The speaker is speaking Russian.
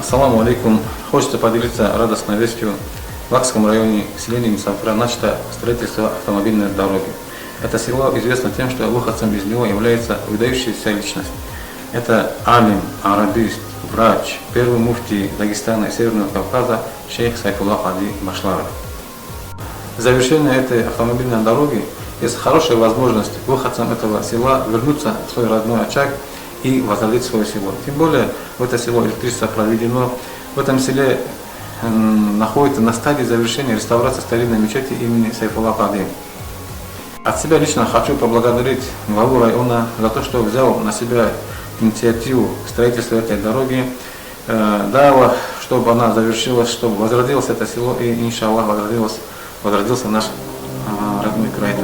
Ассаламу алейкум. Хочется поделиться радостной вестью. В Лакском районе селения Мусафира начато строительство автомобильной дороги. Это село известно тем, что выходцем из него является выдающаяся личность. Это алим, арабист, врач, первый муфти Дагестана и Северного Кавказа шейх Сайфуллах Ади Башларов. Завершение этой автомобильной дороги есть хорошая возможность выходцам этого села вернуться в свой родной очаг и возродить свое село. Тем более в это село электричество проведено. В этом селе находится на стадии завершения реставрации старинной мечети имени Сайфуллаха Ади. От себя лично хочу поблагодарить главу района за то, что взял на себя инициативу строительства этой дороги, дала, чтобы она завершилась, чтобы возродилось это село и, иншаллах, возродился наш родной край.